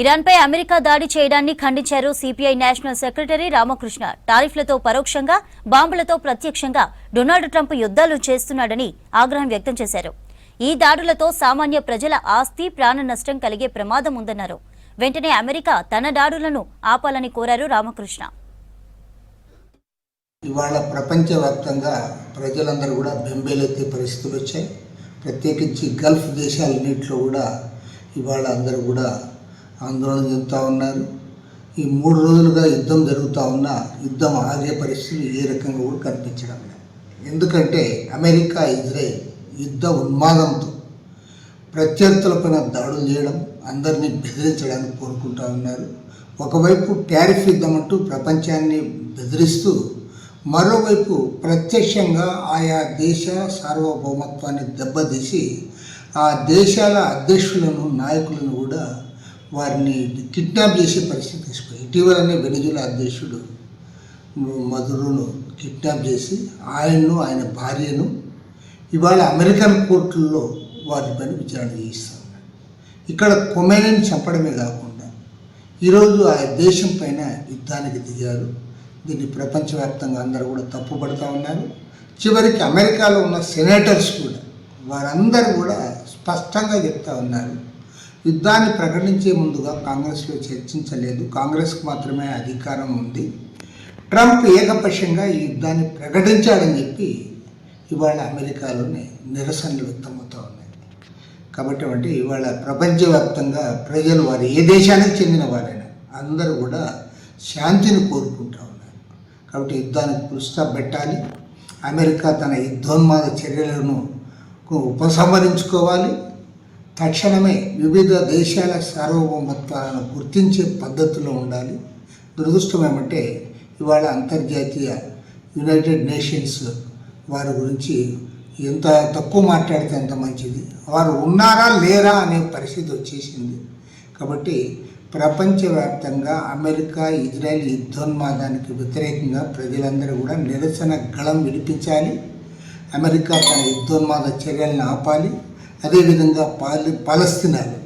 ఇరాన్పై America దాడి చేయడాన్ని ఖండించారు సిపిఐ నేషనల్ సెక్రటరీ రామకృష్ణ. టారిఫ్లతో పరోక్షంగా, బాంబులతో ప్రత్యక్షంగా డొనాల్డ్ ట్రంప్ యుద్ధాలు చేస్తున్నాడని ఆగ్రహం వ్యక్తం చేశారు. ఈ దాడులతో సామాన్య ప్రజల ఆస్తి, ప్రాణ నష్టం కలిగే ప్రమాదం ఉందన్నారు. వెంటనే అమెరికా తన దాడులను ఆపాలని కోరారు రామకృష్ణ. ఇవాళ ప్రపంచవ్యాప్తంగా ప్రజలందరూ కూడా బెంబేలెత్తే పరిస్థితులు వచ్చాయి. ప్రత్యేకించి గల్ఫ్ దేశాలన్నింటిలో కూడా ఇవాళ అందరూ కూడా ఆందోళన చెందుతూ ఉన్నారు. ఈ 3 రోజులుగా యుద్ధం జరుగుతూ ఉన్నా యుద్ధం ఆగే పరిస్థితులు ఏ రకంగా కూడా కనిపించడం లేదు. ఎందుకంటే అమెరికా, ఇజ్రాయెల్ యుద్ధ ఉన్మాదంతో ప్రత్యర్థులపైన దాడులు చేయడం, అందరినీ బెదిరించడానికి కోరుకుంటూ ఉన్నారు. ఒకవైపు టారిఫ్ యుద్ధం అంటూ ప్రపంచాన్ని బెదిరిస్తూ, మరోవైపు ప్రత్యక్షంగా ఆయా దేశ సార్వభౌమత్వాన్ని దెబ్బతీసి ఆ దేశాల అధ్యక్షులను, నాయకులను కూడా వారిని కిడ్నాప్ చేసే పరిస్థితి తీసుకుని, ఇటీవలనే వెనిజులా అధ్యక్షుడు మదురోను కిడ్నాప్ చేసి ఆయన్ను, ఆయన భార్యను ఇవాళ అమెరికన్ కోర్టుల్లో వారిపైన విచారణ చేయిస్తూ ఉన్నారు. ఇక్కడ కొమేనీని చంపడమే కాకుండా ఈరోజు ఆ దేశం పైన యుద్ధానికి దిగారు. దీన్ని ప్రపంచవ్యాప్తంగా అందరూ కూడా తప్పుపడుతూ ఉన్నారు. చివరికి అమెరికాలో ఉన్న సెనేటర్స్ కూడా, వారందరూ కూడా స్పష్టంగా చెప్తా ఉన్నారు, యుద్ధాన్ని ప్రకటించే ముందుగా కాంగ్రెస్లో చర్చించలేదు, కాంగ్రెస్కు మాత్రమే అధికారం ఉంది, ట్రంప్ ఏకపక్షంగా ఈ యుద్ధాన్ని ప్రకటించాడని చెప్పి ఇవాళ అమెరికాలోనే నిరసనలు వ్యక్తమవుతూ ఉన్నాయి. కాబట్టి ఇవాళ ప్రపంచవ్యాప్తంగా ప్రజలు, వారు ఏ దేశానికి చెందిన వారైనా అందరూ కూడా శాంతిని కోరుకుంటూ ఉన్నారు. కాబట్టి యుద్ధానికి ఫుల్ స్టాప్ పెట్టాలి. అమెరికా తన యుద్ధోన్మాద చర్యలను ఉపసంహరించుకోవాలి. తక్షణమే వివిధ దేశాల సార్వభౌమత్వాలను గుర్తించే పద్ధతిలో ఉండాలి. దురదృష్టం ఏమంటే ఇవాళ అంతర్జాతీయ యునైటెడ్ నేషన్స్ వారి గురించి ఎంత తక్కువ మాట్లాడితే అంత మంచిది. వారు ఉన్నారా లేరా అనే పరిస్థితి వచ్చేసింది. కాబట్టి ప్రపంచవ్యాప్తంగా అమెరికా, ఇజ్రాయెల్ యుద్ధోన్మాదానికి వ్యతిరేకంగా ప్రజలందరూ కూడా నిరసన గళం వినిపించాలి. అమెరికా తన యుద్ధోన్మాద చర్యలను ఆపాలి. అదేవిధంగా పాలస్తీనాలో